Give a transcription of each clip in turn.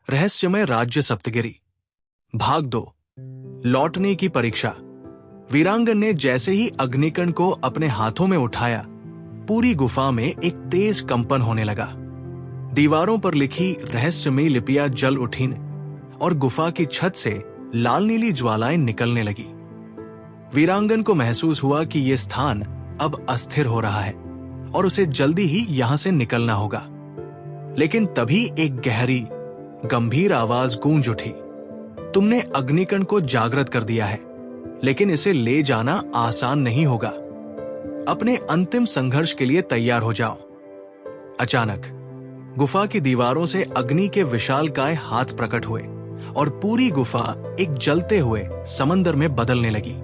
रहस्यमय राज्य सप्तगिरी भाग 2 लौटने की परीक्षा। वीरांगन ने जैसे ही अग्निकण को अपने हाथों में उठाया, पूरी गुफा में एक तेज कंपन होने लगा। दीवारों पर लिखी रहस्यमयी लिपियां जल उठीं और गुफा की छत से लाल नीली ज्वालाएं निकलने लगी। वीरांगन को महसूस हुआ कि यह स्थान अब अस्थिर हो रहा है और उसे जल्दी ही यहां से निकलना होगा। लेकिन तभी एक गहरी गंभीर आवाज गूंज उठी। तुमने अग्निकण को जागृत कर दिया है, लेकिन इसे ले जाना आसान नहीं होगा। अपने अंतिम संघर्ष के लिए तैयार हो जाओ। अचानक गुफा की दीवारों से अग्नि के विशालकाय हाथ प्रकट हुए और पूरी गुफा एक जलते हुए समंदर में बदलने लगी।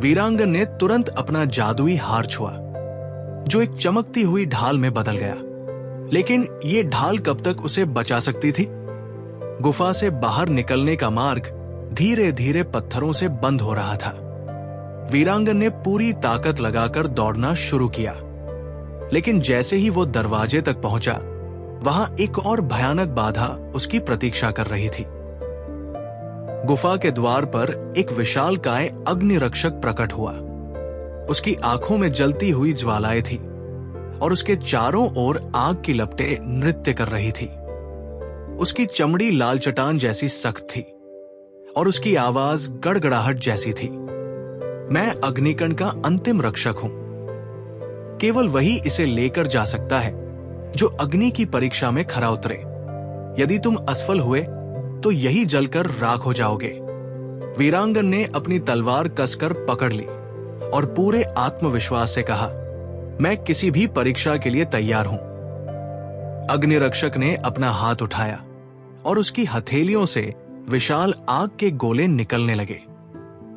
वीरांगन ने तुरंत अपना जादुई हार छुआ, जो एक चमकती हुई ढाल में बदल गया। लेकिन यह ढाल कब तक उसे बचा सकती थी? गुफा से बाहर निकलने का मार्ग धीरे धीरे पत्थरों से बंद हो रहा था। वीरांगन ने पूरी ताकत लगाकर दौड़ना शुरू किया, लेकिन जैसे ही वो दरवाजे तक पहुंचा, वहां एक और भयानक बाधा उसकी प्रतीक्षा कर रही थी। गुफा के द्वार पर एक विशालकाय अग्निरक्षक प्रकट हुआ। उसकी आंखों में जलती हुई ज्वालाएं थी और उसके चारों ओर आग की लपटें नृत्य कर रही थी। उसकी चमड़ी लाल चट्टान जैसी सख्त थी और उसकी आवाज गड़गड़ाहट जैसी थी। मैं अग्निकण का अंतिम रक्षक हूं। केवल वही इसे लेकर जा सकता है जो अग्नि की परीक्षा में खरा उतरे। यदि तुम असफल हुए तो यही जलकर राख हो जाओगे। वीरांगन ने अपनी तलवार कसकर पकड़ ली और पूरे आत्मविश्वास से कहा, मैं किसी भी परीक्षा के लिए तैयार हूं। अग्निरक्षक ने अपना हाथ उठाया और उसकी हथेलियों से विशाल आग के गोले निकलने लगे।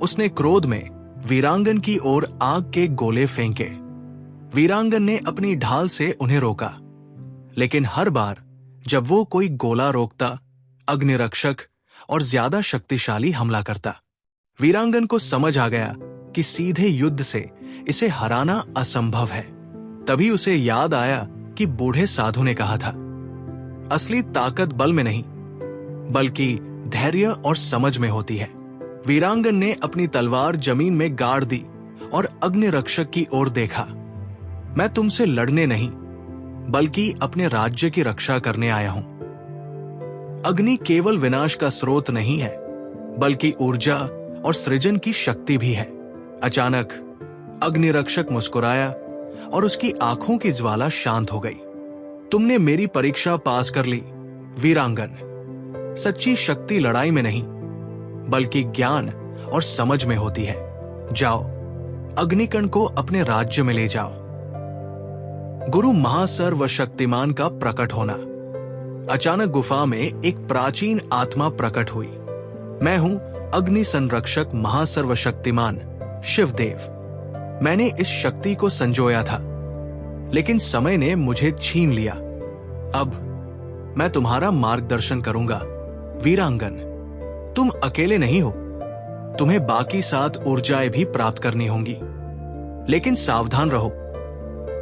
उसने क्रोध में वीरांगन की ओर आग के गोले फेंके। वीरांगन ने अपनी ढाल से उन्हें रोका, लेकिन हर बार जब वो कोई गोला रोकता, अग्निरक्षक और ज्यादा शक्तिशाली हमला करता। वीरांगन को समझ आ गया कि सीधे युद्ध से इसे हराना असंभव है। तभी उसे याद आया कि बूढ़े साधु ने कहा था, असली ताकत बल में नहीं, बल्कि धैर्य और समझ में होती है। वीरांगन ने अपनी तलवार जमीन में गाड़ दी और अग्निरक्षक की ओर देखा। मैं तुमसे लड़ने नहीं, बल्कि अपने राज्य की रक्षा करने आया हूं। अग्नि केवल विनाश का स्रोत नहीं है, बल्कि ऊर्जा और सृजन की शक्ति भी है। अचानक अग्निरक्षक मुस्कुराया और उसकी आंखों की ज्वाला शांत हो गई। तुमने मेरी परीक्षा पास कर ली, वीरांगन। सच्ची शक्ति लड़ाई में नहीं, बल्कि ज्ञान और समझ में होती है। जाओ, अग्निकण को अपने राज्य में ले जाओ। गुरु महासर्वशक्तिमान का प्रकट होना। अचानक गुफा में एक प्राचीन आत्मा प्रकट हुई। मैं हूं अग्नि संरक्षक महासर्वशक्तिमान शिवदेव। मैंने इस शक्ति को संजोया था, लेकिन समय ने मुझे छीन लिया। अब मैं तुम्हारा मार्गदर्शन करूंगा, वीरांगन। तुम अकेले नहीं हो, तुम्हें बाकी 7 ऊर्जाएं भी प्राप्त करनी होंगी। लेकिन सावधान रहो,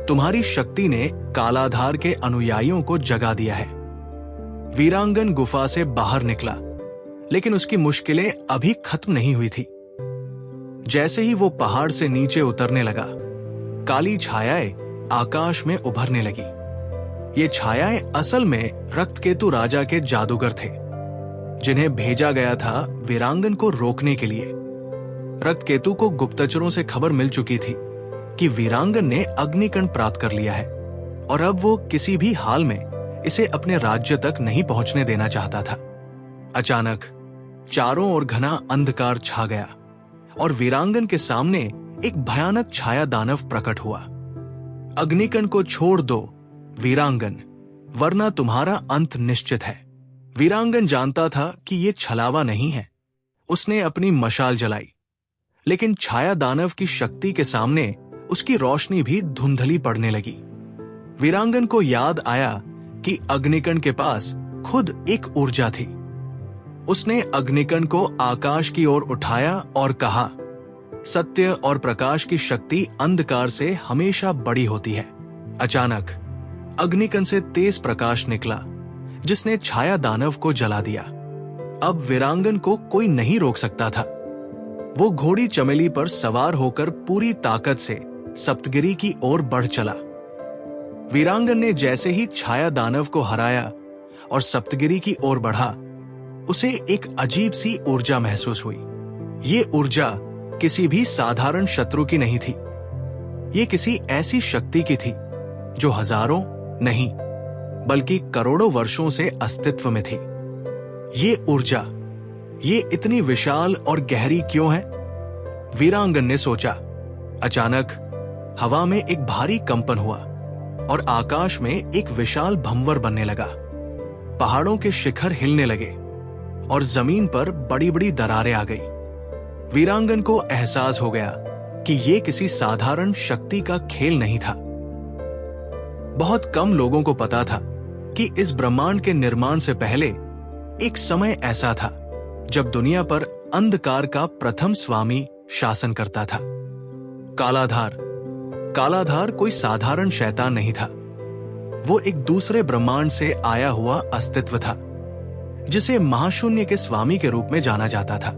तुम्हारी शक्ति ने कालाधार के अनुयायियों को जगा दिया है। वीरांगन गुफा से बाहर निकला, लेकिन उसकी मुश्किलें अभी खत्म नहीं हुई थी। जैसे ही वो पहाड़ से नीचे उतरने लगा, काली छायाएं आकाश में उभरने लगी। ये छायाएं असल में रक्तकेतु राजा के जादूगर थे, जिन्हें भेजा गया था वीरांगन को रोकने के लिए। रक्तकेतु को गुप्तचरों से खबर मिल चुकी थी कि वीरांगन ने अग्निकण प्राप्त कर लिया है और अब वो किसी भी हाल में इसे अपने राज्य तक नहीं पहुंचने देना चाहता था। अचानक चारों ओर घना अंधकार छा गया और वीरांगन के सामने एक भयानक छाया दानव प्रकट हुआ। अग्निकण को छोड़ दो, वीरांगन, वरना तुम्हारा अंत निश्चित है। वीरांगन जानता था कि यह छलावा नहीं है। उसने अपनी मशाल जलाई, लेकिन छाया दानव की शक्ति के सामने उसकी रोशनी भी धुंधली पड़ने लगी। वीरांगन को याद आया कि अग्निकण के पास खुद एक ऊर्जा थी। उसने अग्निकण को आकाश की ओर उठाया और कहा, सत्य और प्रकाश की शक्ति अंधकार से हमेशा बड़ी होती है। अचानक अग्निकण से तेज प्रकाश निकला, जिसने छाया दानव को जला दिया। अब वीरांगन को कोई नहीं रोक सकता था। वो घोड़ी चमेली पर सवार होकर पूरी ताकत से सप्तगिरी की ओर बढ़ चला। वीरांगन ने जैसे ही छाया दानव को हराया और सप्तगिरी की ओर बढ़ा, उसे एक अजीब सी ऊर्जा महसूस हुई। ये ऊर्जा किसी भी साधारण शत्रु की नहीं थी। ये किसी ऐसी शक्ति की थी जो हजारों नहीं बल्कि करोड़ों वर्षों से अस्तित्व में थी। ये ऊर्जा, ये इतनी विशाल और गहरी क्यों है? वीरांगन ने सोचा। अचानक हवा में एक भारी कंपन हुआ और आकाश में एक विशाल भंवर बनने लगा। पहाड़ों के शिखर हिलने लगे और जमीन पर बड़ी बड़ी दरारें आ गई। वीरांगन को एहसास हो गया कि यह किसी साधारण शक्ति का खेल नहीं था। बहुत कम लोगों को पता था कि इस ब्रह्मांड के निर्माण से पहले एक समय ऐसा था जब दुनिया पर अंधकार का प्रथम स्वामी शासन करता था। कालाधार। कालाधार कोई साधारण शैतान नहीं था। वो एक दूसरे ब्रह्मांड से आया हुआ अस्तित्व था, जिसे महाशून्य के स्वामी के रूप में जाना जाता था।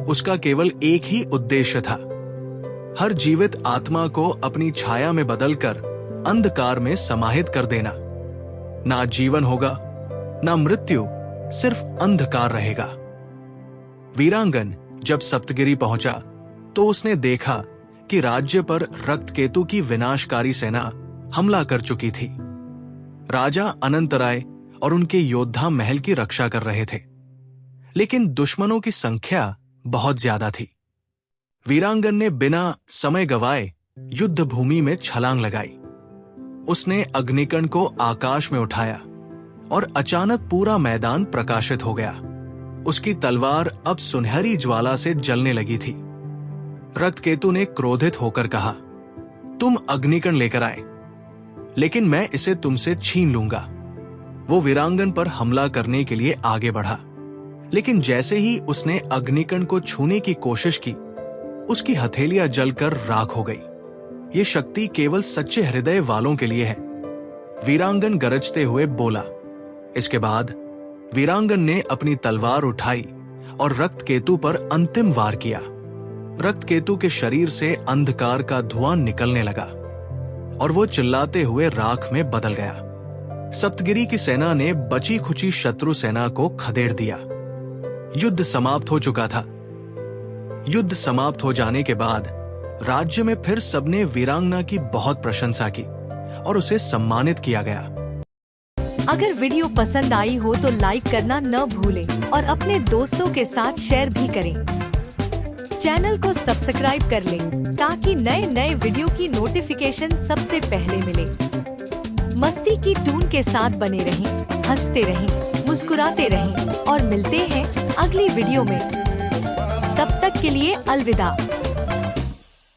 उसका केवल एक ही उद्देश्य था, हर जीवित आत्मा को अपनी छाया में बदलकर अंधकार में समाहित कर देना। ना जीवन होगा, ना मृत्यु, सिर्फ अंधकार रहेगा। वीरांगन जब सप्तगिरी पहुंचा तो उसने देखा कि राज्य पर रक्तकेतु की विनाशकारी सेना हमला कर चुकी थी। राजा अनंतराय और उनके योद्धा महल की रक्षा कर रहे थे, लेकिन दुश्मनों की संख्या बहुत ज्यादा थी। वीरांगन ने बिना समय गवाए युद्ध भूमि में छलांग लगाई। उसने अग्निकण को आकाश में उठाया और अचानक पूरा मैदान प्रकाशित हो गया। उसकी तलवार अब सुनहरी ज्वाला से जलने लगी थी। रक्तकेतु ने क्रोधित होकर कहा, तुम अग्निकण लेकर आए, लेकिन मैं इसे तुमसे छीन लूंगा। वो वीरांगन पर हमला करने के लिए आगे बढ़ा, लेकिन जैसे ही उसने अग्निकण को छूने की कोशिश की, उसकी हथेलियां जलकर राख हो गई। ये शक्ति केवल सच्चे हृदय वालों के लिए है, वीरांगन गरजते हुए बोला। इसके बाद वीरांगन ने अपनी तलवार उठाई और रक्तकेतु पर अंतिम वार किया। रक्तकेतु के शरीर से अंधकार का धुआं निकलने लगा और वो चिल्लाते हुए राख में बदल गया। सप्तगिरी की सेना ने बची खुची शत्रु सेना को खदेड़ दिया। युद्ध समाप्त हो चुका था। युद्ध समाप्त हो जाने के बाद राज्य में फिर सबने वीरांगना की बहुत प्रशंसा की और उसे सम्मानित किया गया। अगर वीडियो पसंद आई हो तो लाइक करना न भूलें और अपने दोस्तों के साथ शेयर भी करें। चैनल को सब्सक्राइब कर लें ताकि नए नए वीडियो की नोटिफिकेशन सबसे पहले मिले। मस्ती की टून के साथ बने रहें, हंसते रहें, मुस्कुराते रहें और मिलते हैं अगली वीडियो में। तब तक के लिए अलविदा।